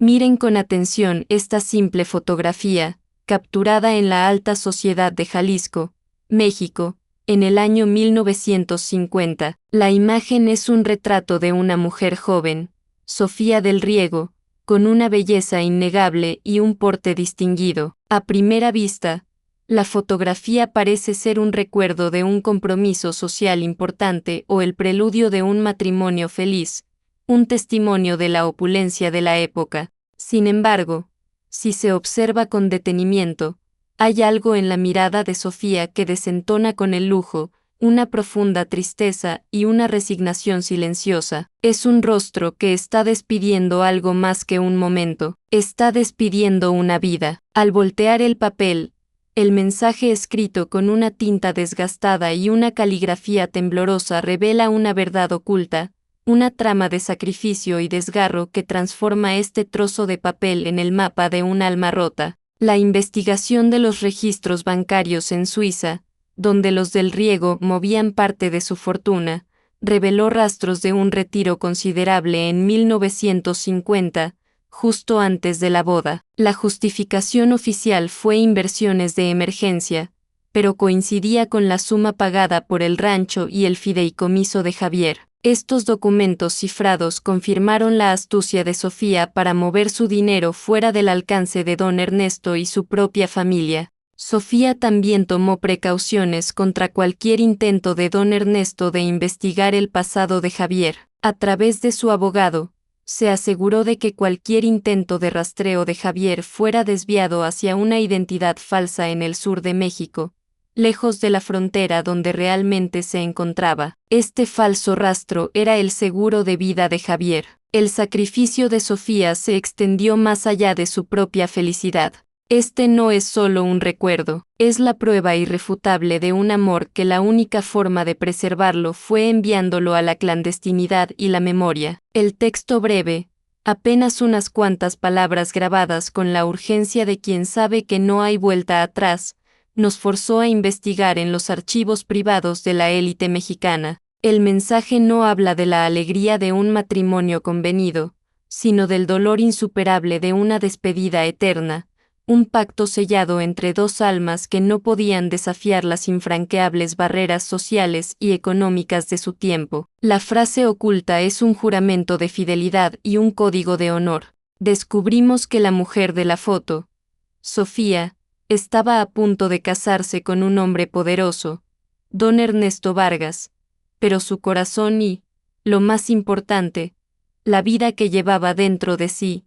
Miren con atención esta simple fotografía, capturada en la alta sociedad de Jalisco, México, en el año 1950. La imagen es un retrato de una mujer joven, Sofía del Riego, con una belleza innegable y un porte distinguido. A primera vista, la fotografía parece ser un recuerdo de un compromiso social importante o el preludio de un matrimonio feliz, un testimonio de la opulencia de la época. Sin embargo, si se observa con detenimiento, hay algo en la mirada de Sofía que desentona con el lujo, una profunda tristeza y una resignación silenciosa. Es un rostro que está despidiendo algo más que un momento, está despidiendo una vida. Al voltear el papel, el mensaje escrito con una tinta desgastada y una caligrafía temblorosa revela una verdad oculta, una trama de sacrificio y desgarro que transforma este trozo de papel en el mapa de un alma rota. La investigación de los registros bancarios en Suiza, donde los del Riego movían parte de su fortuna, reveló rastros de un retiro considerable en 1950, justo antes de la boda. La justificación oficial fue inversiones de emergencia, pero coincidía con la suma pagada por el rancho y el fideicomiso de Javier. Estos documentos cifrados confirmaron la astucia de Sofía para mover su dinero fuera del alcance de don Ernesto y su propia familia. Sofía también tomó precauciones contra cualquier intento de don Ernesto de investigar el pasado de Javier. A través de su abogado, se aseguró de que cualquier intento de rastreo de Javier fuera desviado hacia una identidad falsa en el sur de México, lejos de la frontera donde realmente se encontraba. Este falso rastro era el seguro de vida de Javier. El sacrificio de Sofía se extendió más allá de su propia felicidad. Este no es solo un recuerdo, es la prueba irrefutable de un amor que la única forma de preservarlo fue enviándolo a la clandestinidad y la memoria. El texto breve, apenas unas cuantas palabras grabadas con la urgencia de quien sabe que no hay vuelta atrás, nos forzó a investigar en los archivos privados de la élite mexicana. El mensaje no habla de la alegría de un matrimonio convenido, sino del dolor insuperable de una despedida eterna, un pacto sellado entre dos almas que no podían desafiar las infranqueables barreras sociales y económicas de su tiempo. La frase oculta es un juramento de fidelidad y un código de honor. Descubrimos que la mujer de la foto, Sofía, estaba a punto de casarse con un hombre poderoso, don Ernesto Vargas, pero su corazón y, lo más importante, la vida que llevaba dentro de sí,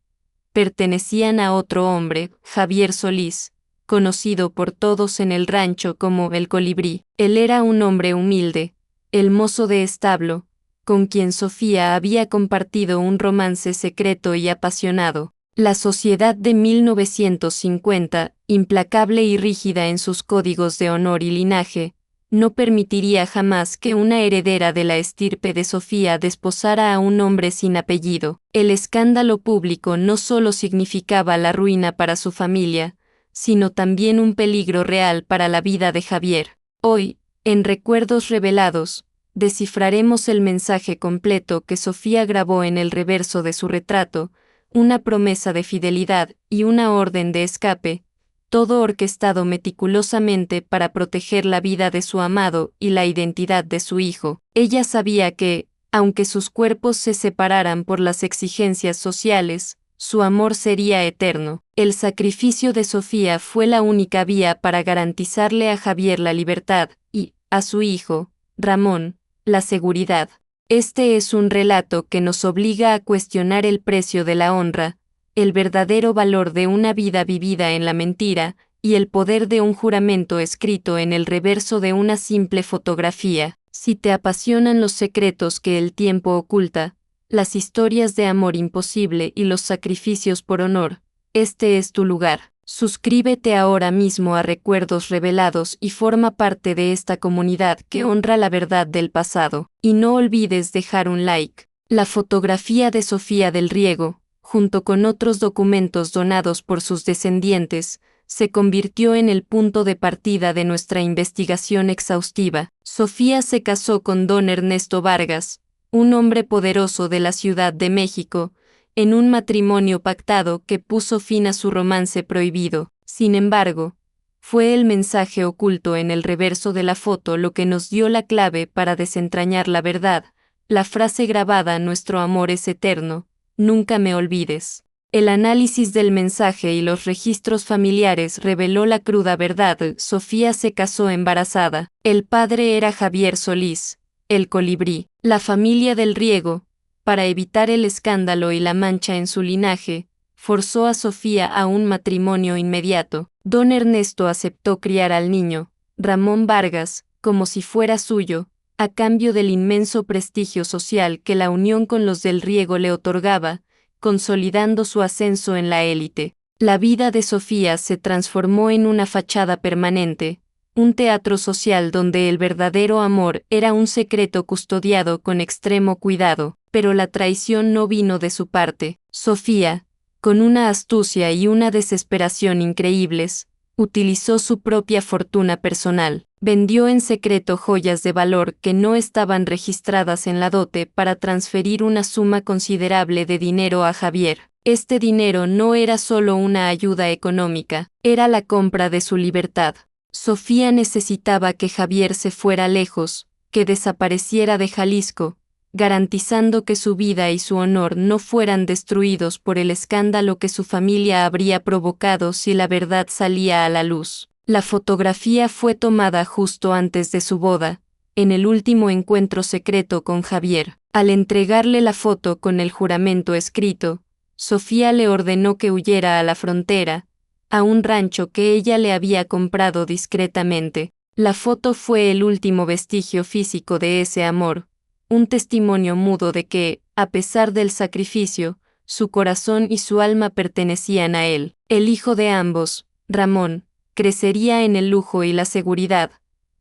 pertenecían a otro hombre, Javier Solís, conocido por todos en el rancho como el Colibrí. Él era un hombre humilde, el mozo de establo, con quien Sofía había compartido un romance secreto y apasionado. La sociedad de 1950, implacable y rígida en sus códigos de honor y linaje, no permitiría jamás que una heredera de la estirpe de Sofía desposara a un hombre sin apellido. El escándalo público no solo significaba la ruina para su familia, sino también un peligro real para la vida de Javier. Hoy, en Recuerdos Revelados, descifraremos el mensaje completo que Sofía grabó en el reverso de su retrato, una promesa de fidelidad y una orden de escape, todo orquestado meticulosamente para proteger la vida de su amado y la identidad de su hijo. Ella sabía que, aunque sus cuerpos se separaran por las exigencias sociales, su amor sería eterno. El sacrificio de Sofía fue la única vía para garantizarle a Javier la libertad y, a su hijo, Ramón, la seguridad. Este es un relato que nos obliga a cuestionar el precio de la honra, el verdadero valor de una vida vivida en la mentira, y el poder de un juramento escrito en el reverso de una simple fotografía. Si te apasionan los secretos que el tiempo oculta, las historias de amor imposible y los sacrificios por honor, este es tu lugar. Suscríbete ahora mismo a Recuerdos Revelados y forma parte de esta comunidad que honra la verdad del pasado. Y no olvides dejar un like. La fotografía de Sofía del Riego, junto con otros documentos donados por sus descendientes, se convirtió en el punto de partida de nuestra investigación exhaustiva. Sofía se casó con don Ernesto Vargas, un hombre poderoso de la Ciudad de México, en un matrimonio pactado que puso fin a su romance prohibido. Sin embargo, fue el mensaje oculto en el reverso de la foto lo que nos dio la clave para desentrañar la verdad, la frase grabada: nuestro amor es eterno, nunca me olvides. El análisis del mensaje y los registros familiares reveló la cruda verdad: Sofía se casó embarazada. El padre era Javier Solís, el colibrí. La familia del Riego, para evitar el escándalo y la mancha en su linaje, forzó a Sofía a un matrimonio inmediato. Don Ernesto aceptó criar al niño, Ramón Vargas, como si fuera suyo, a cambio del inmenso prestigio social que la unión con los del Riego le otorgaba, consolidando su ascenso en la élite. La vida de Sofía se transformó en una fachada permanente, un teatro social donde el verdadero amor era un secreto custodiado con extremo cuidado, pero la traición no vino de su parte. Sofía, con una astucia y una desesperación increíbles, utilizó su propia fortuna personal. Vendió en secreto joyas de valor que no estaban registradas en la dote para transferir una suma considerable de dinero a Javier. Este dinero no era solo una ayuda económica, era la compra de su libertad. Sofía necesitaba que Javier se fuera lejos, que desapareciera de Jalisco, garantizando que su vida y su honor no fueran destruidos por el escándalo que su familia habría provocado si la verdad salía a la luz. La fotografía fue tomada justo antes de su boda, en el último encuentro secreto con Javier. Al entregarle la foto con el juramento escrito, Sofía le ordenó que huyera a la frontera, a un rancho que ella le había comprado discretamente. La foto fue el último vestigio físico de ese amor, un testimonio mudo de que, a pesar del sacrificio, su corazón y su alma pertenecían a él. El hijo de ambos, Ramón, crecería en el lujo y la seguridad,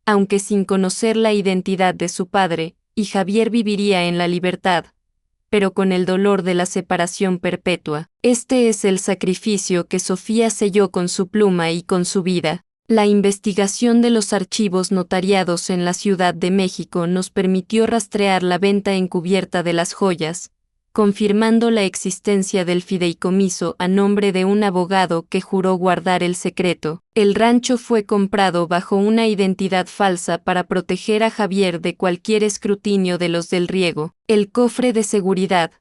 aunque sin conocer la identidad de su padre, y Javier viviría en la libertad, pero con el dolor de la separación perpetua. Este es el sacrificio que Sofía selló con su pluma y con su vida. La investigación de los archivos notariados en la Ciudad de México nos permitió rastrear la venta encubierta de las joyas, confirmando la existencia del fideicomiso a nombre de un abogado que juró guardar el secreto. El rancho fue comprado bajo una identidad falsa para proteger a Javier de cualquier escrutinio de los del Riego. El cofre de seguridad,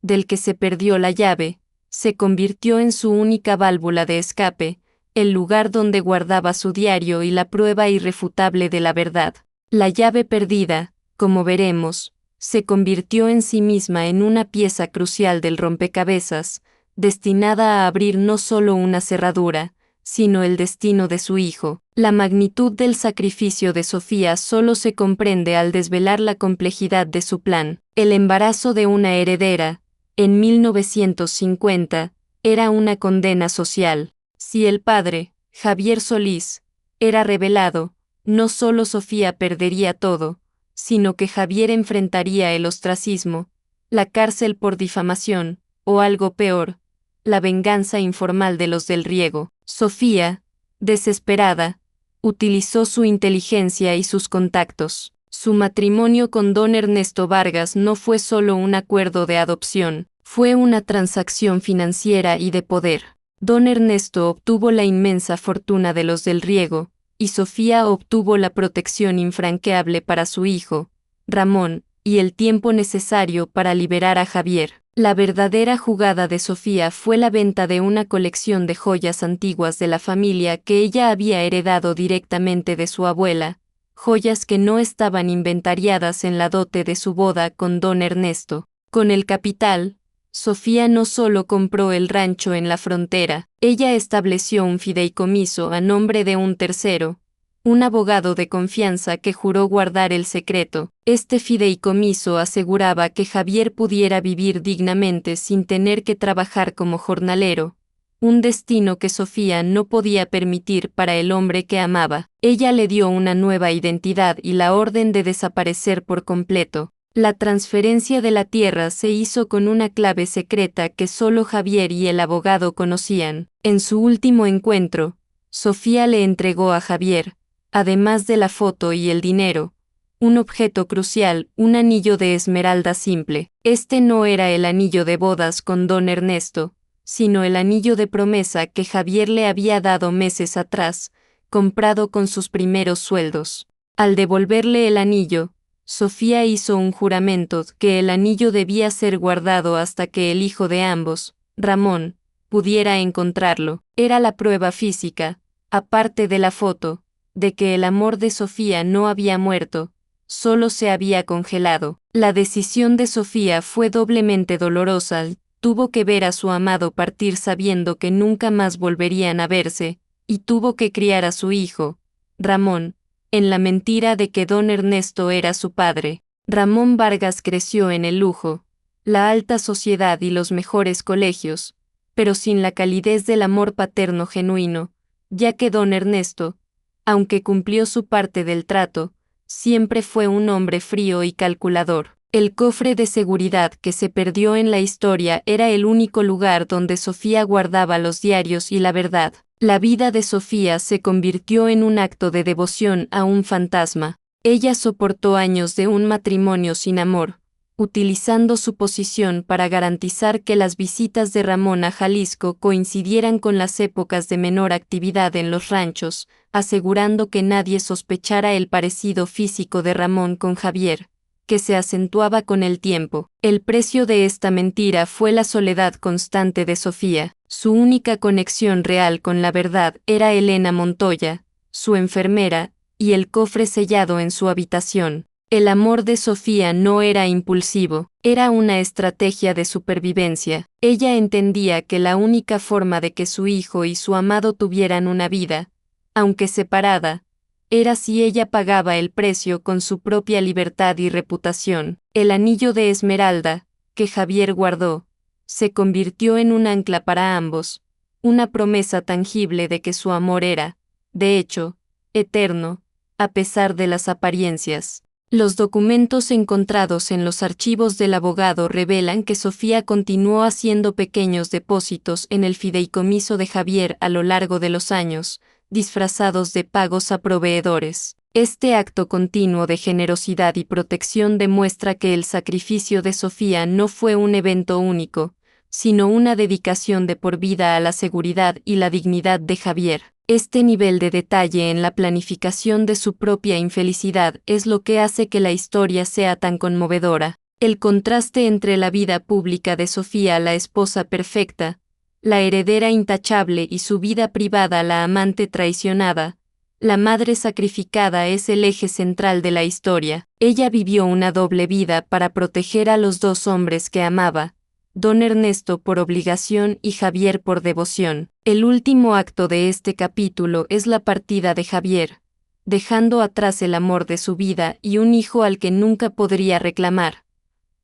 del que se perdió la llave, se convirtió en su única válvula de escape, el lugar donde guardaba su diario y la prueba irrefutable de la verdad. La llave perdida, como veremos, se convirtió en sí misma en una pieza crucial del rompecabezas, destinada a abrir no solo una cerradura, sino el destino de su hijo. La magnitud del sacrificio de Sofía solo se comprende al desvelar la complejidad de su plan. El embarazo de una heredera, en 1950, era una condena social. Si el padre, Javier Solís, era revelado, no solo Sofía perdería todo, sino que Javier enfrentaría el ostracismo, la cárcel por difamación, o algo peor, la venganza informal de los del Riego. Sofía, desesperada, utilizó su inteligencia y sus contactos. Su matrimonio con don Ernesto Vargas no fue solo un acuerdo de adopción, fue una transacción financiera y de poder. Don Ernesto obtuvo la inmensa fortuna de los del Riego, y Sofía obtuvo la protección infranqueable para su hijo, Ramón, y el tiempo necesario para liberar a Javier. La verdadera jugada de Sofía fue la venta de una colección de joyas antiguas de la familia que ella había heredado directamente de su abuela, joyas que no estaban inventariadas en la dote de su boda con don Ernesto. Con el capital, Sofía no solo compró el rancho en la frontera, ella estableció un fideicomiso a nombre de un tercero, un abogado de confianza que juró guardar el secreto. Este fideicomiso aseguraba que Javier pudiera vivir dignamente sin tener que trabajar como jornalero, un destino que Sofía no podía permitir para el hombre que amaba. Ella le dio una nueva identidad y la orden de desaparecer por completo. La transferencia de la tierra se hizo con una clave secreta que solo Javier y el abogado conocían. En su último encuentro, Sofía le entregó a Javier, además de la foto y el dinero, un objeto crucial, un anillo de esmeralda simple. Este no era el anillo de bodas con don Ernesto, sino el anillo de promesa que Javier le había dado meses atrás, comprado con sus primeros sueldos. Al devolverle el anillo, Sofía hizo un juramento que el anillo debía ser guardado hasta que el hijo de ambos, Ramón, pudiera encontrarlo. Era la prueba física, aparte de la foto, de que el amor de Sofía no había muerto, solo se había congelado. La decisión de Sofía fue doblemente dolorosa. Tuvo que ver a su amado partir sabiendo que nunca más volverían a verse, y tuvo que criar a su hijo, Ramón, en la mentira de que don Ernesto era su padre. Ramón Vargas creció en el lujo, la alta sociedad y los mejores colegios, pero sin la calidez del amor paterno genuino, ya que don Ernesto, aunque cumplió su parte del trato, siempre fue un hombre frío y calculador. El cofre de seguridad que se perdió en la historia era el único lugar donde Sofía guardaba los diarios y la verdad. La vida de Sofía se convirtió en un acto de devoción a un fantasma. Ella soportó años de un matrimonio sin amor, utilizando su posición para garantizar que las visitas de Ramón a Jalisco coincidieran con las épocas de menor actividad en los ranchos, asegurando que nadie sospechara el parecido físico de Ramón con Javier, que se acentuaba con el tiempo. El precio de esta mentira fue la soledad constante de Sofía. Su única conexión real con la verdad era Elena Montoya, su enfermera, y el cofre sellado en su habitación. El amor de Sofía no era impulsivo, era una estrategia de supervivencia. Ella entendía que la única forma de que su hijo y su amado tuvieran una vida, aunque separada, era si ella pagaba el precio con su propia libertad y reputación. El anillo de esmeralda, que Javier guardó, se convirtió en un ancla para ambos, una promesa tangible de que su amor era, de hecho, eterno, a pesar de las apariencias. Los documentos encontrados en los archivos del abogado revelan que Sofía continuó haciendo pequeños depósitos en el fideicomiso de Javier a lo largo de los años, disfrazados de pagos a proveedores. Este acto continuo de generosidad y protección demuestra que el sacrificio de Sofía no fue un evento único, sino una dedicación de por vida a la seguridad y la dignidad de Javier. Este nivel de detalle en la planificación de su propia infelicidad es lo que hace que la historia sea tan conmovedora. El contraste entre la vida pública de Sofía, la esposa perfecta, la heredera intachable, y su vida privada, la amante traicionada, la madre sacrificada, es el eje central de la historia. Ella vivió una doble vida para proteger a los dos hombres que amaba, don Ernesto por obligación y Javier por devoción. El último acto de este capítulo es la partida de Javier, dejando atrás el amor de su vida y un hijo al que nunca podría reclamar,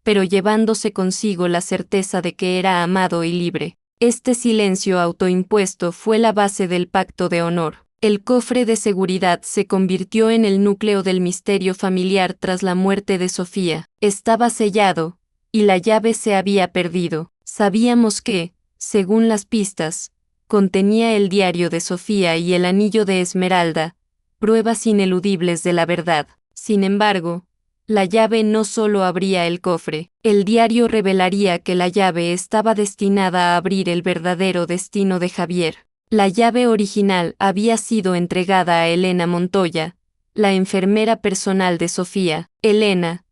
pero llevándose consigo la certeza de que era amado y libre. Este silencio autoimpuesto fue la base del pacto de honor. El cofre de seguridad se convirtió en el núcleo del misterio familiar tras la muerte de Sofía. Estaba sellado, y la llave se había perdido. Sabíamos que, según las pistas, contenía el diario de Sofía y el anillo de esmeralda, pruebas ineludibles de la verdad. Sin embargo, la llave no solo abría el cofre, el diario revelaría que la llave estaba destinada a abrir el verdadero destino de Javier. La llave original había sido entregada a Elena Montoya, la enfermera personal de Sofía. Elena,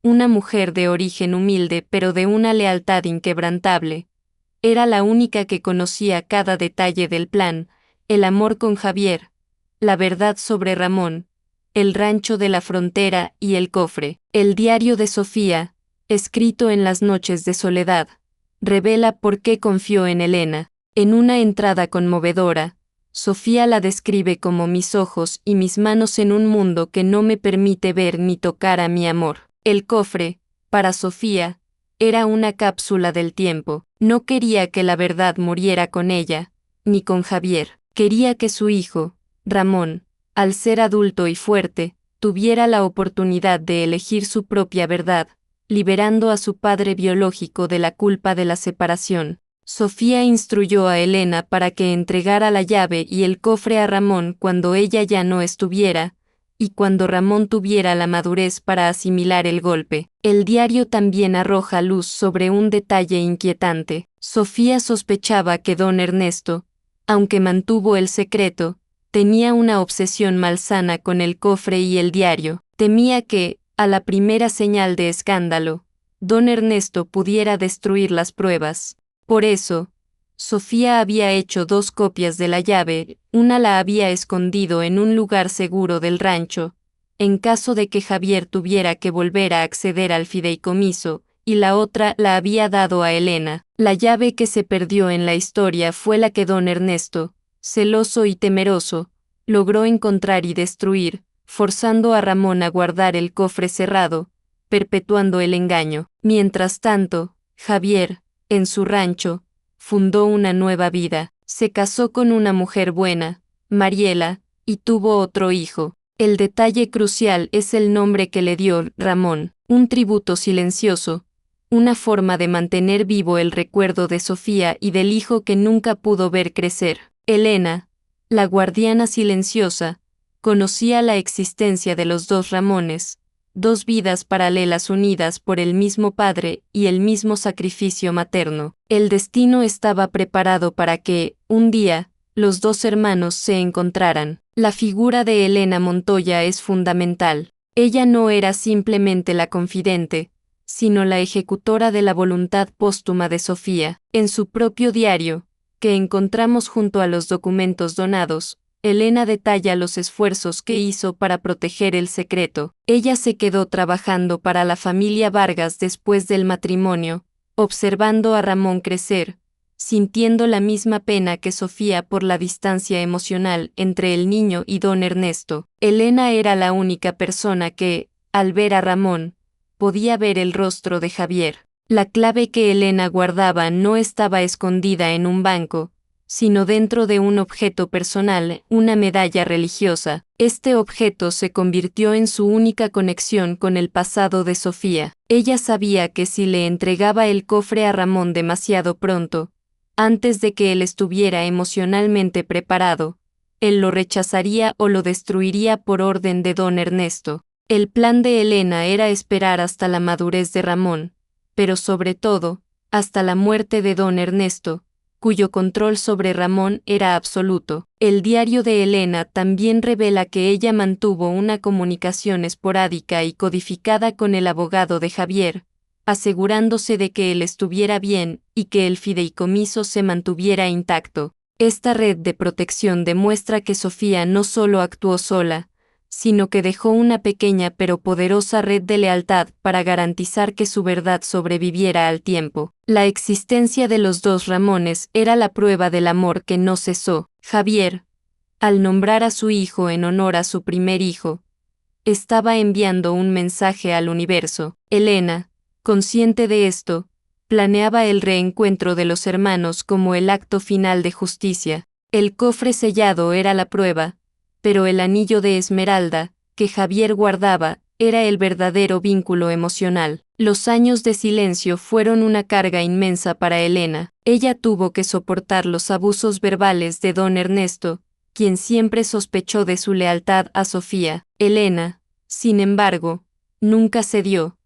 una mujer de origen humilde pero de una lealtad inquebrantable, era la única que conocía cada detalle del plan, el amor con Javier, la verdad sobre Ramón, el rancho de la frontera y el cofre. El diario de Sofía, escrito en las noches de soledad, revela por qué confió en Elena. En una entrada conmovedora, Sofía la describe como mis ojos y mis manos en un mundo que no me permite ver ni tocar a mi amor. El cofre, para Sofía, era una cápsula del tiempo. No quería que la verdad muriera con ella, ni con Javier. Quería que su hijo, Ramón, al ser adulto y fuerte, tuviera la oportunidad de elegir su propia verdad, liberando a su padre biológico de la culpa de la separación. Sofía instruyó a Elena para que entregara la llave y el cofre a Ramón cuando ella ya no estuviera, y cuando Ramón tuviera la madurez para asimilar el golpe. El diario también arroja luz sobre un detalle inquietante. Sofía sospechaba que don Ernesto, aunque mantuvo el secreto, tenía una obsesión malsana con el cofre y el diario. Temía que, a la primera señal de escándalo, don Ernesto pudiera destruir las pruebas. Por eso, Sofía había hecho 2 copias de la llave, una la había escondido en un lugar seguro del rancho, en caso de que Javier tuviera que volver a acceder al fideicomiso, y la otra la había dado a Elena. La llave que se perdió en la historia fue la que don Ernesto, celoso y temeroso, logró encontrar y destruir, forzando a Ramón a guardar el cofre cerrado, perpetuando el engaño. Mientras tanto, Javier, en su rancho, fundó una nueva vida, se casó con una mujer buena, Mariela, y tuvo otro hijo. El detalle crucial es el nombre que le dio Ramón, un tributo silencioso, una forma de mantener vivo el recuerdo de Sofía y del hijo que nunca pudo ver crecer. Elena, la guardiana silenciosa, conocía la existencia de los 2 Ramones, 2 vidas paralelas unidas por el mismo padre y el mismo sacrificio materno. El destino estaba preparado para que, un día, los 2 hermanos se encontraran. La figura de Elena Montoya es fundamental. Ella no era simplemente la confidente, sino la ejecutora de la voluntad póstuma de Sofía. En su propio diario, que encontramos junto a los documentos donados, Elena detalla los esfuerzos que hizo para proteger el secreto. Ella se quedó trabajando para la familia Vargas después del matrimonio, observando a Ramón crecer, sintiendo la misma pena que Sofía por la distancia emocional entre el niño y don Ernesto. Elena era la única persona que, al ver a Ramón, podía ver el rostro de Javier. La clave que Elena guardaba no estaba escondida en un banco, sino dentro de un objeto personal, una medalla religiosa. Este objeto se convirtió en su única conexión con el pasado de Sofía. Ella sabía que si le entregaba el cofre a Ramón demasiado pronto, antes de que él estuviera emocionalmente preparado, él lo rechazaría o lo destruiría por orden de don Ernesto. El plan de Elena era esperar hasta la madurez de Ramón, pero sobre todo, hasta la muerte de don Ernesto, cuyo control sobre Ramón era absoluto. El diario de Elena también revela que ella mantuvo una comunicación esporádica y codificada con el abogado de Javier, asegurándose de que él estuviera bien y que el fideicomiso se mantuviera intacto. Esta red de protección demuestra que Sofía no solo actuó sola, sino que dejó una pequeña pero poderosa red de lealtad para garantizar que su verdad sobreviviera al tiempo. La existencia de los 2 Ramones era la prueba del amor que no cesó. Javier, al nombrar a su hijo en honor a su primer hijo, estaba enviando un mensaje al universo. Elena, consciente de esto, planeaba el reencuentro de los hermanos como el acto final de justicia. El cofre sellado era la prueba, pero el anillo de esmeralda, que Javier guardaba, era el verdadero vínculo emocional. Los años de silencio fueron una carga inmensa para Elena. Ella tuvo que soportar los abusos verbales de don Ernesto, quien siempre sospechó de su lealtad a Sofía. Elena, sin embargo, nunca cedió,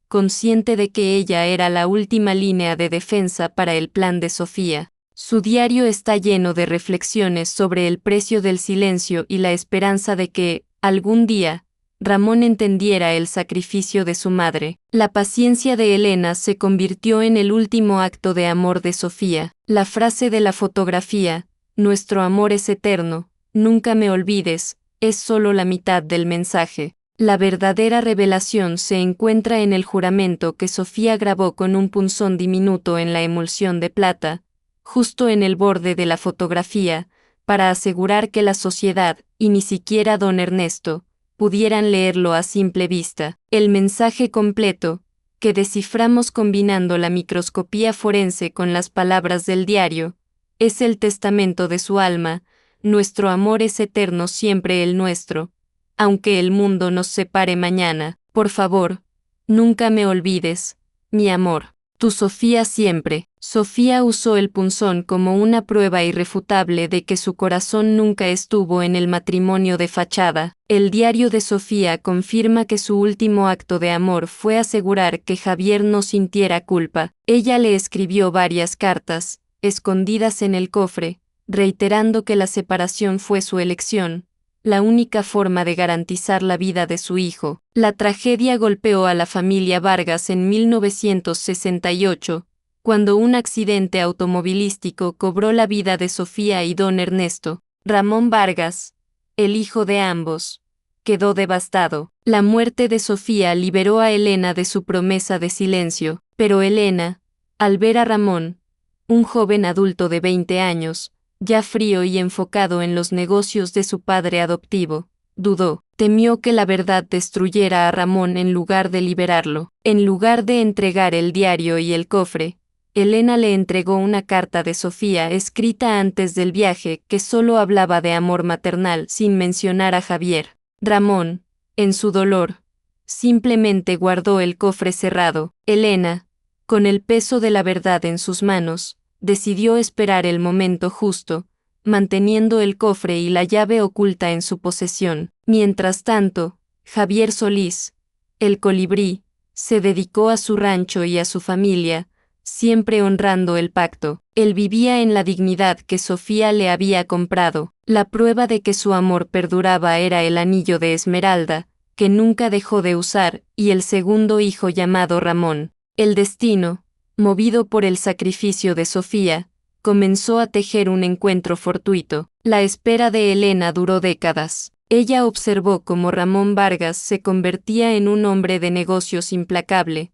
consciente de que ella era la última línea de defensa para el plan de Sofía. Su diario está lleno de reflexiones sobre el precio del silencio y la esperanza de que, algún día, Ramón entendiera el sacrificio de su madre. La paciencia de Elena se convirtió en el último acto de amor de Sofía. La frase de la fotografía, "Nuestro amor es eterno, nunca me olvides", es solo la mitad del mensaje. La verdadera revelación se encuentra en el juramento que Sofía grabó con un punzón diminuto en la emulsión de plata, justo en el borde de la fotografía, para asegurar que la sociedad, y ni siquiera don Ernesto, pudieran leerlo a simple vista. El mensaje completo, que desciframos combinando la microscopía forense con las palabras del diario, es el testamento de su alma: nuestro amor es eterno, siempre el nuestro, aunque el mundo nos separe mañana. Por favor, nunca me olvides, mi amor. Tu Sofía siempre. Sofía usó el punzón como una prueba irrefutable de que su corazón nunca estuvo en el matrimonio de fachada. El diario de Sofía confirma que su último acto de amor fue asegurar que Javier no sintiera culpa. Ella le escribió varias cartas, escondidas en el cofre, reiterando que la separación fue su elección, la única forma de garantizar la vida de su hijo. La tragedia golpeó a la familia Vargas en 1968, cuando un accidente automovilístico cobró la vida de Sofía y don Ernesto. Ramón Vargas, el hijo de ambos, quedó devastado. La muerte de Sofía liberó a Elena de su promesa de silencio, pero Elena, al ver a Ramón, un joven adulto de 20 años, ya frío y enfocado en los negocios de su padre adoptivo, dudó, temió que la verdad destruyera a Ramón en lugar de liberarlo. En lugar de entregar el diario y el cofre, Elena le entregó una carta de Sofía escrita antes del viaje que solo hablaba de amor maternal sin mencionar a Javier. Ramón, en su dolor, simplemente guardó el cofre cerrado. Elena, con el peso de la verdad en sus manos, decidió esperar el momento justo, manteniendo el cofre y la llave oculta en su posesión. Mientras tanto, Javier Solís, el colibrí, se dedicó a su rancho y a su familia, siempre honrando el pacto. Él vivía en la dignidad que Sofía le había comprado. La prueba de que su amor perduraba era el anillo de esmeralda, que nunca dejó de usar, y el segundo hijo llamado Ramón. El destino, movido por el sacrificio de Sofía, comenzó a tejer un encuentro fortuito. La espera de Elena duró décadas. Ella observó cómo Ramón Vargas se convertía en un hombre de negocios implacable,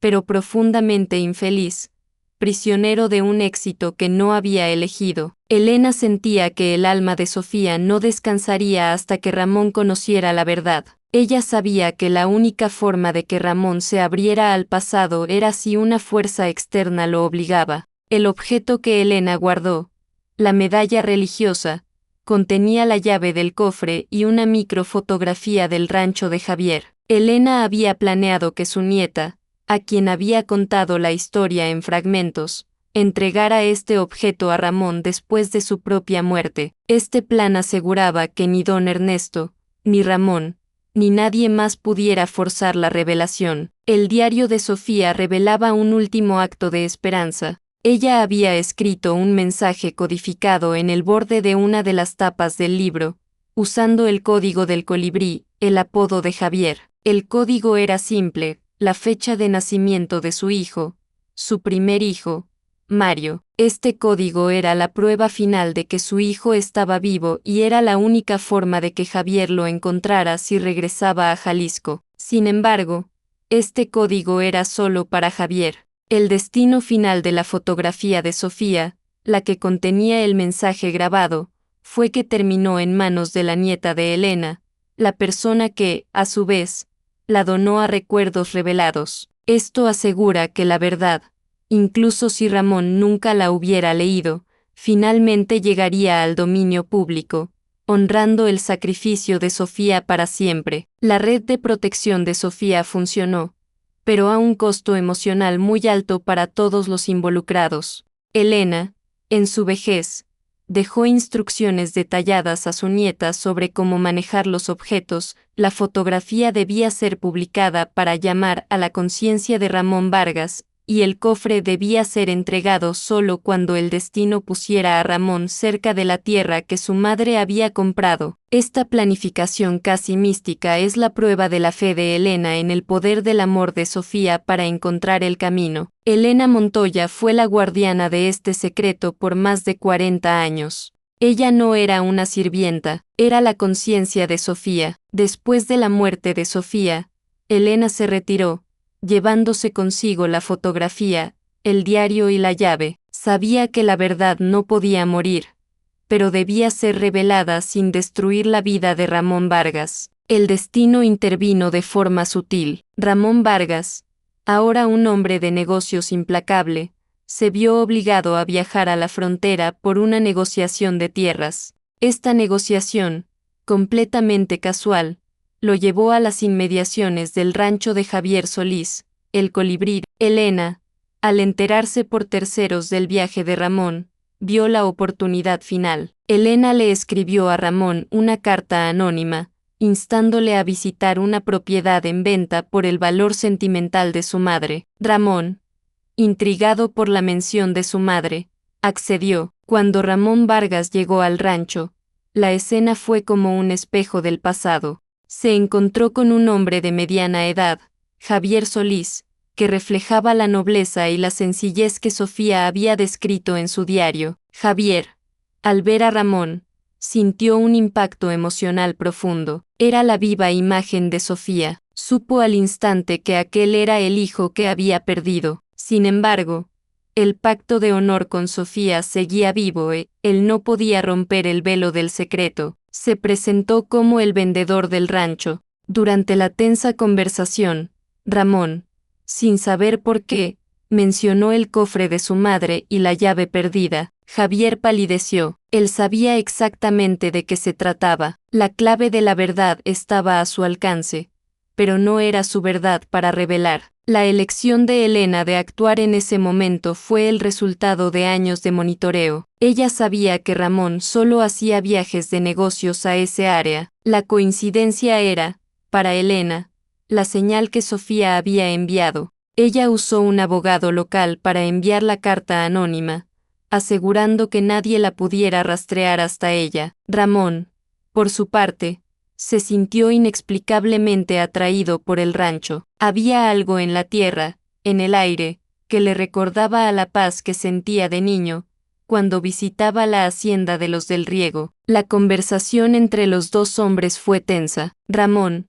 pero profundamente infeliz, prisionero de un éxito que no había elegido. Elena sentía que el alma de Sofía no descansaría hasta que Ramón conociera la verdad. Ella sabía que la única forma de que Ramón se abriera al pasado era si una fuerza externa lo obligaba. El objeto que Elena guardó, la medalla religiosa, contenía la llave del cofre y una microfotografía del rancho de Javier. Elena había planeado que su nieta, a quien había contado la historia en fragmentos, entregara este objeto a Ramón después de su propia muerte. Este plan aseguraba que ni don Ernesto, ni Ramón, ni nadie más pudiera forzar la revelación. El diario de Sofía revelaba un último acto de esperanza. Ella había escrito un mensaje codificado en el borde de una de las tapas del libro, usando el código del colibrí, el apodo de Javier. El código era simple: la fecha de nacimiento de su hijo, su primer hijo, Mario. Este código era la prueba final de que su hijo estaba vivo y era la única forma de que Javier lo encontrara si regresaba a Jalisco. Sin embargo, este código era solo para Javier. El destino final de la fotografía de Sofía, la que contenía el mensaje grabado, fue que terminó en manos de la nieta de Elena, la persona que, a su vez, la donó a Recuerdos Revelados. Esto asegura que la verdad, incluso si Ramón nunca la hubiera leído, finalmente llegaría al dominio público, honrando el sacrificio de Sofía para siempre. La red de protección de Sofía funcionó, pero a un costo emocional muy alto para todos los involucrados. Elena, en su vejez, dejó instrucciones detalladas a su nieta sobre cómo manejar los objetos. La fotografía debía ser publicada para llamar a la conciencia de Ramón Vargas, y el cofre debía ser entregado solo cuando el destino pusiera a Ramón cerca de la tierra que su madre había comprado. Esta planificación casi mística es la prueba de la fe de Elena en el poder del amor de Sofía para encontrar el camino. Elena Montoya fue la guardiana de este secreto por más de 40 años. Ella no era una sirvienta, era la conciencia de Sofía. Después de la muerte de Sofía, Elena se retiró, llevándose consigo la fotografía, el diario y la llave. Sabía que la verdad no podía morir, pero debía ser revelada sin destruir la vida de Ramón Vargas. El destino intervino de forma sutil. Ramón Vargas, ahora un hombre de negocios implacable, se vio obligado a viajar a la frontera por una negociación de tierras. Esta negociación, completamente casual, lo llevó a las inmediaciones del rancho de Javier Solís, el colibrí. Elena, Al enterarse por terceros del viaje de Ramón, vio la oportunidad final. Elena le escribió a Ramón una carta anónima, instándole a visitar una propiedad en venta por el valor sentimental de su madre. Ramón, intrigado por la mención de su madre, accedió. Cuando Ramón Vargas llegó al rancho, la escena fue como un espejo del pasado. Se encontró con un hombre de mediana edad, Javier Solís, que reflejaba la nobleza y la sencillez que Sofía había descrito en su diario. Javier, al ver a Ramón, sintió un impacto emocional profundo. Era la viva imagen de Sofía. Supo al instante que aquel era el hijo que había perdido. Sin embargo, el pacto de honor con Sofía seguía vivo y él no podía romper el velo del secreto. Se presentó como el vendedor del rancho. Durante la tensa conversación, Ramón, sin saber por qué, mencionó el cofre de su madre y la llave perdida. Javier palideció. Él sabía exactamente de qué se trataba. La clave de la verdad estaba a su alcance, pero no era su verdad para revelar. La elección de Elena de actuar en ese momento fue el resultado de años de monitoreo. Ella sabía que Ramón solo hacía viajes de negocios a ese área. La coincidencia era, para Elena, la señal que Sofía había enviado. Ella usó un abogado local para enviar la carta anónima, asegurando que nadie la pudiera rastrear hasta ella. Ramón, por su parte, se sintió inexplicablemente atraído por el rancho. Había algo en la tierra, en el aire, que le recordaba a la paz que sentía de niño, cuando visitaba la hacienda de los del Riego. La conversación entre los dos hombres fue tensa. Ramón,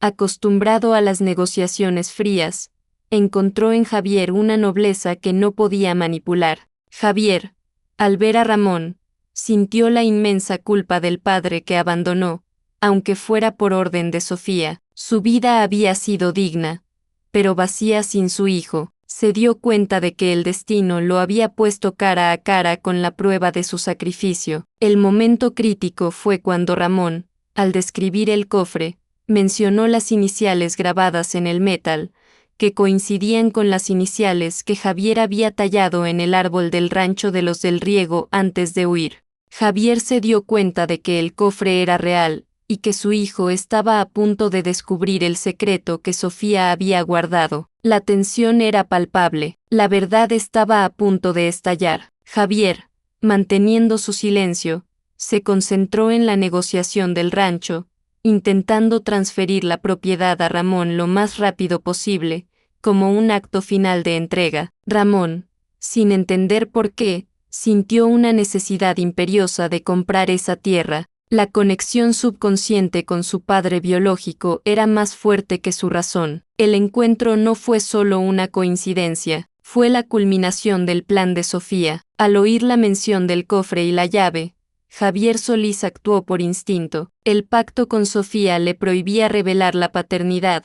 acostumbrado a las negociaciones frías, encontró en Javier una nobleza que no podía manipular. Javier, al ver a Ramón, sintió la inmensa culpa del padre que abandonó, aunque fuera por orden de Sofía. Su vida había sido digna, pero vacía sin su hijo. Se dio cuenta de que el destino lo había puesto cara a cara con la prueba de su sacrificio. El momento crítico fue cuando Ramón, al describir el cofre, mencionó las iniciales grabadas en el metal, que coincidían con las iniciales que Javier había tallado en el árbol del rancho de los del Riego antes de huir. Javier se dio cuenta de que el cofre era real, y que su hijo estaba a punto de descubrir el secreto que Sofía había guardado. La tensión era palpable, la verdad estaba a punto de estallar. Javier, manteniendo su silencio, se concentró en la negociación del rancho, intentando transferir la propiedad a Ramón lo más rápido posible, como un acto final de entrega. Ramón, sin entender por qué, sintió una necesidad imperiosa de comprar esa tierra. La conexión subconsciente con su padre biológico era más fuerte que su razón. El encuentro no fue solo una coincidencia, fue la culminación del plan de Sofía. Al oír la mención del cofre y la llave, Javier Solís actuó por instinto. El pacto con Sofía le prohibía revelar la paternidad,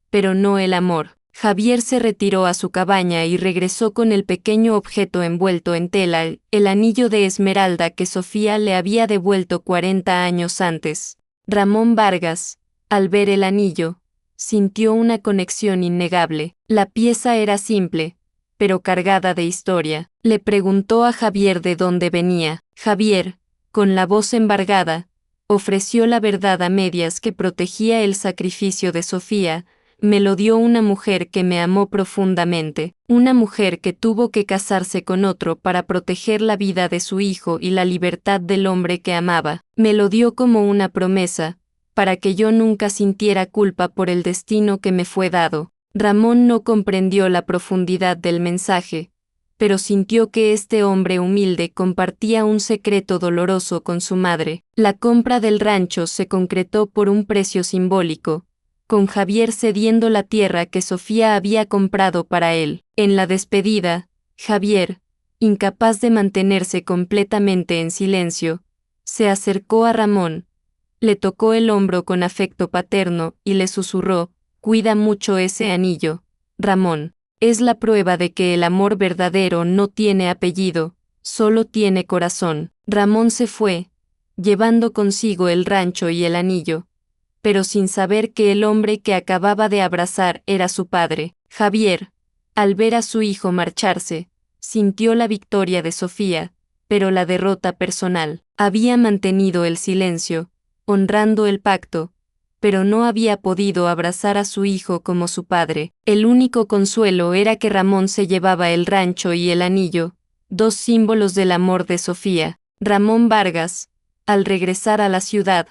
pero no el amor. Javier se retiró a su cabaña y regresó con el pequeño objeto envuelto en tela, el anillo de esmeralda que Sofía le había devuelto 40 años antes. Ramón Vargas, al ver el anillo, sintió una conexión innegable. La pieza era simple, pero cargada de historia. Le preguntó a Javier de dónde venía. Javier, con la voz embargada, ofreció la verdad a medias que protegía el sacrificio de Sofía. Me lo dio una mujer que me amó profundamente, una mujer que tuvo que casarse con otro para proteger la vida de su hijo y la libertad del hombre que amaba. Me lo dio como una promesa, para que yo nunca sintiera culpa por el destino que me fue dado. Ramón no comprendió la profundidad del mensaje, pero sintió que este hombre humilde compartía un secreto doloroso con su madre. La compra del rancho se concretó por un precio simbólico, con Javier cediendo la tierra que Sofía había comprado para él. En la despedida, Javier, incapaz de mantenerse completamente en silencio, se acercó a Ramón, le tocó el hombro con afecto paterno y le susurró: «Cuida mucho ese anillo, Ramón. Es la prueba de que el amor verdadero no tiene apellido, solo tiene corazón». Ramón se fue, llevando consigo el rancho y el anillo, pero sin saber que el hombre que acababa de abrazar era su padre. Javier, Al ver a su hijo marcharse, sintió la victoria de Sofía, pero la derrota personal. Había mantenido el silencio, honrando el pacto, pero no había podido abrazar a su hijo como su padre. El único consuelo era que Ramón se llevaba el rancho y el anillo, dos símbolos del amor de Sofía. Ramón Vargas, al regresar a la ciudad,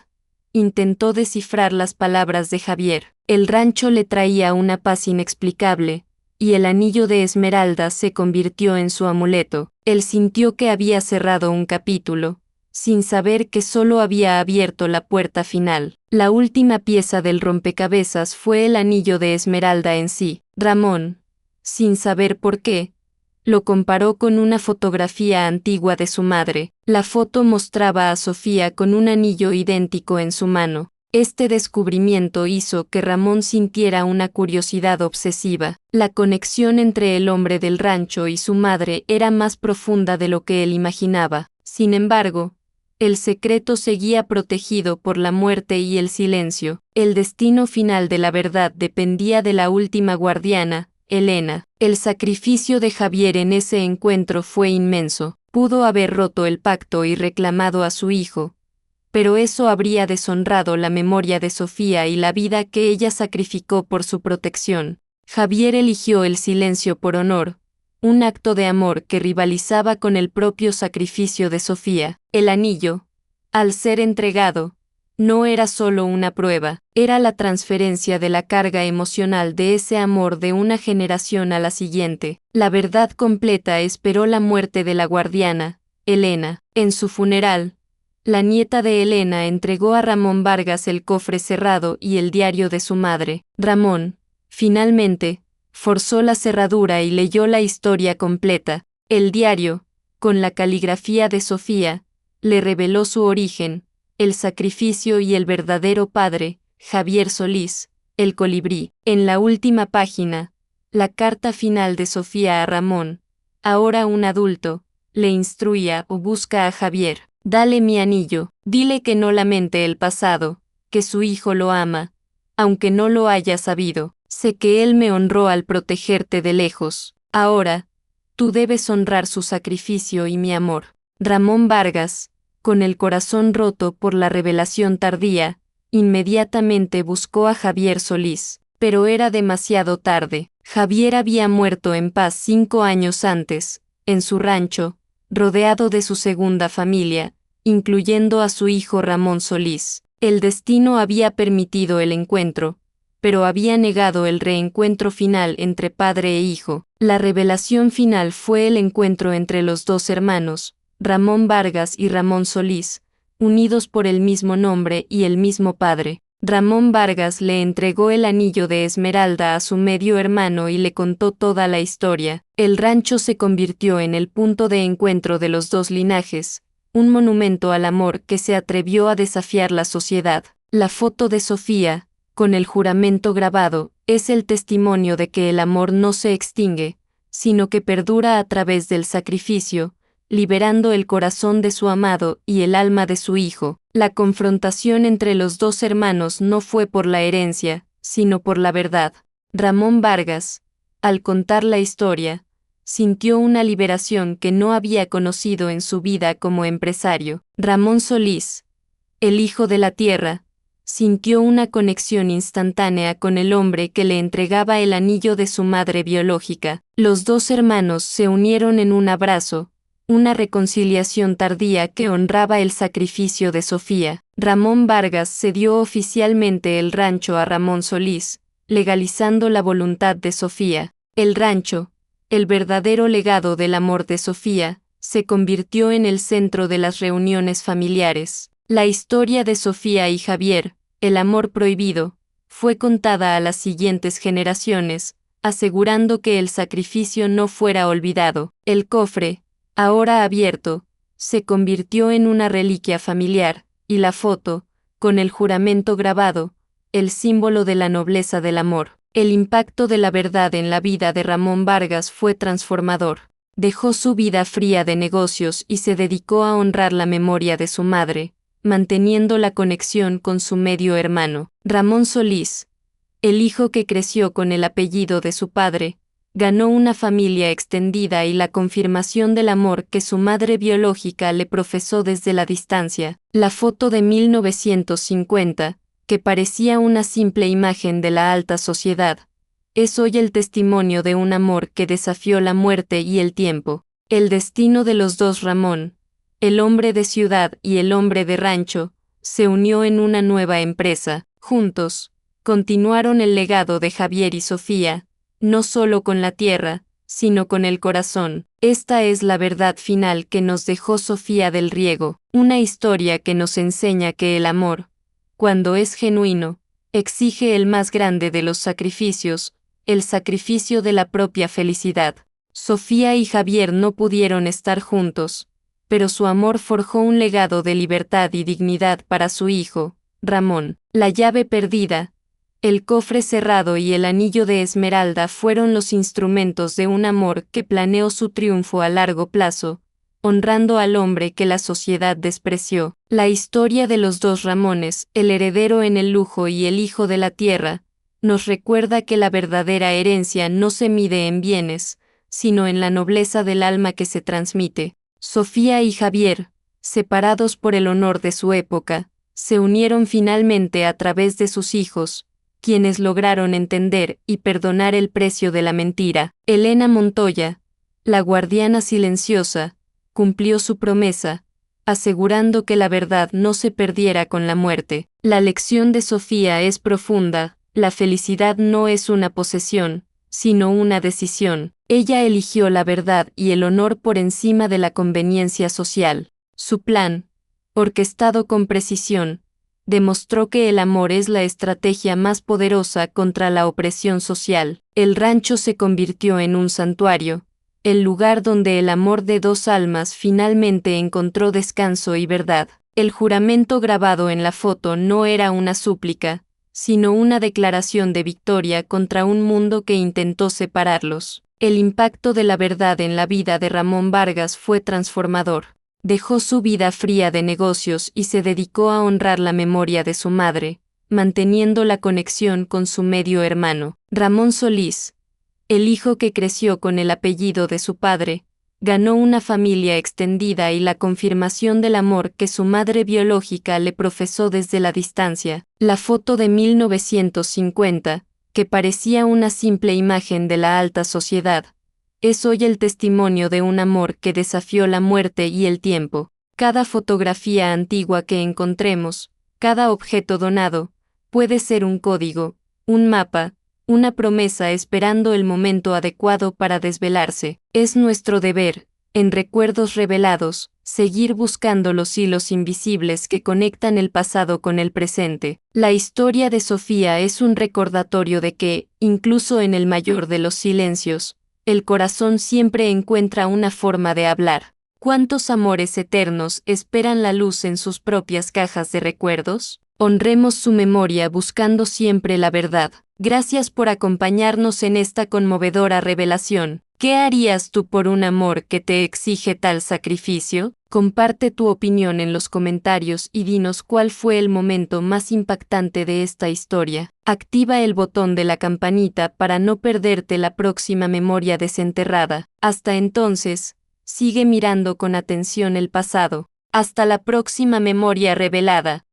intentó descifrar las palabras de Javier. El rancho le traía una paz inexplicable, y el anillo de esmeralda se convirtió en su amuleto. Él sintió que había cerrado un capítulo, sin saber que solo había abierto la puerta final. La última pieza del rompecabezas fue el anillo de esmeralda en sí. Ramón, sin saber por qué, lo comparó con una fotografía antigua de su madre. La foto mostraba a Sofía con un anillo idéntico en su mano. Este descubrimiento hizo que Ramón sintiera una curiosidad obsesiva. La conexión entre el hombre del rancho y su madre era más profunda de lo que él imaginaba. Sin embargo, el secreto seguía protegido por la muerte y el silencio. El destino final de la verdad dependía de la última guardiana, Elena. El sacrificio de Javier en ese encuentro fue inmenso. Pudo haber roto el pacto y reclamado a su hijo, pero eso habría deshonrado la memoria de Sofía y la vida que ella sacrificó por su protección. Javier eligió el silencio por honor, un acto de amor que rivalizaba con el propio sacrificio de Sofía. El anillo, al ser entregado, no era solo una prueba, era la transferencia de la carga emocional de ese amor de una generación a la siguiente. La verdad completa esperó la muerte de la guardiana, Elena. En su funeral, la nieta de Elena entregó a Ramón Vargas el cofre cerrado y el diario de su madre. Ramón, finalmente, forzó la cerradura y leyó la historia completa. El diario, con la caligrafía de Sofía, le reveló su origen, el sacrificio y el verdadero padre, Javier Solís, el colibrí. En la última página, la carta final de Sofía a Ramón, ahora un adulto, le instruía o busca a Javier. Dale mi anillo, dile que no lamente el pasado, que su hijo lo ama, aunque no lo haya sabido. Sé que él me honró al protegerte de lejos. Ahora, tú debes honrar su sacrificio y mi amor. Ramón Vargas, con el corazón roto por la revelación tardía, inmediatamente buscó a Javier Solís, pero era demasiado tarde. Javier había muerto en paz 5 años antes, en su rancho, rodeado de su segunda familia, incluyendo a su hijo Ramón Solís. El destino había permitido el encuentro, pero había negado el reencuentro final entre padre e hijo. La revelación final fue el encuentro entre los dos hermanos, Ramón Vargas y Ramón Solís, unidos por el mismo nombre y el mismo padre. Ramón Vargas le entregó el anillo de esmeralda a su medio hermano y le contó toda la historia. El rancho se convirtió en el punto de encuentro de los dos linajes, un monumento al amor que se atrevió a desafiar la sociedad. La foto de Sofía, con el juramento grabado, es el testimonio de que el amor no se extingue, sino que perdura a través del sacrificio, liberando el corazón de su amado y el alma de su hijo. La confrontación entre los dos hermanos no fue por la herencia, sino por la verdad. Ramón Vargas, al contar la historia, sintió una liberación que no había conocido en su vida como empresario. Ramón Solís, el hijo de la tierra, sintió una conexión instantánea con el hombre que le entregaba el anillo de su madre biológica. Los dos hermanos se unieron en un abrazo, una reconciliación tardía que honraba el sacrificio de Sofía. Ramón Vargas cedió oficialmente el rancho a Ramón Solís, legalizando la voluntad de Sofía. El rancho, el verdadero legado del amor de Sofía, se convirtió en el centro de las reuniones familiares. La historia de Sofía y Javier, el amor prohibido, fue contada a las siguientes generaciones, asegurando que el sacrificio no fuera olvidado. El cofre, ahora abierto, se convirtió en una reliquia familiar, y la foto, con el juramento grabado, el símbolo de la nobleza del amor. El impacto de la verdad en la vida de Ramón Vargas fue transformador. Dejó su vida fría de negocios y se dedicó a honrar la memoria de su madre, manteniendo la conexión con su medio hermano. Ramón Solís, el hijo que creció con el apellido de su padre, ganó una familia extendida y la confirmación del amor que su madre biológica le profesó desde la distancia. La foto de 1950, que parecía una simple imagen de la alta sociedad, es hoy el testimonio de un amor que desafió la muerte y el tiempo. El destino de los dos Ramón, el hombre de ciudad y el hombre de rancho, se unió en una nueva empresa. Juntos, continuaron el legado de Javier y Sofía, no solo con la tierra, sino con el corazón. Esta es la verdad final que nos dejó Sofía del Riego, una historia que nos enseña que el amor, cuando es genuino, exige el más grande de los sacrificios, el sacrificio de la propia felicidad. Sofía y Javier no pudieron estar juntos, pero su amor forjó un legado de libertad y dignidad para su hijo, Ramón. La llave perdida, el cofre cerrado y el anillo de esmeralda fueron los instrumentos de un amor que planeó su triunfo a largo plazo, honrando al hombre que la sociedad despreció. La historia de los dos Ramones, el heredero en el lujo y el hijo de la tierra, nos recuerda que la verdadera herencia no se mide en bienes, sino en la nobleza del alma que se transmite. Sofía y Javier, separados por el honor de su época, se unieron finalmente a través de sus hijos, quienes lograron entender y perdonar el precio de la mentira. Elena Montoya, la guardiana silenciosa, cumplió su promesa, asegurando que la verdad no se perdiera con la muerte. La lección de Sofía es profunda: la felicidad no es una posesión, sino una decisión. Ella eligió la verdad y el honor por encima de la conveniencia social. Su plan, orquestado con precisión, demostró que el amor es la estrategia más poderosa contra la opresión social. El rancho se convirtió en un santuario, el lugar donde el amor de dos almas finalmente encontró descanso y verdad. El juramento grabado en la foto no era una súplica, sino una declaración de victoria contra un mundo que intentó separarlos. El impacto de la verdad en la vida de Ramón Vargas fue transformador. Dejó su vida fría de negocios y se dedicó a honrar la memoria de su madre, manteniendo la conexión con su medio hermano. Ramón Solís, el hijo que creció con el apellido de su padre, ganó una familia extendida y la confirmación del amor que su madre biológica le profesó desde la distancia. La foto de 1950, que parecía una simple imagen de la alta sociedad, es hoy el testimonio de un amor que desafió la muerte y el tiempo. Cada fotografía antigua que encontremos, cada objeto donado, puede ser un código, un mapa, una promesa esperando el momento adecuado para desvelarse. Es nuestro deber, en recuerdos revelados, seguir buscando los hilos invisibles que conectan el pasado con el presente. La historia de Sofía es un recordatorio de que, incluso en el mayor de los silencios, el corazón siempre encuentra una forma de hablar. ¿Cuántos amores eternos esperan la luz en sus propias cajas de recuerdos? Honremos su memoria buscando siempre la verdad. Gracias por acompañarnos en esta conmovedora revelación. ¿Qué harías tú por un amor que te exige tal sacrificio? Comparte tu opinión en los comentarios y dinos cuál fue el momento más impactante de esta historia. Activa el botón de la campanita para no perderte la próxima memoria desenterrada. Hasta entonces, sigue mirando con atención el pasado. Hasta la próxima memoria revelada.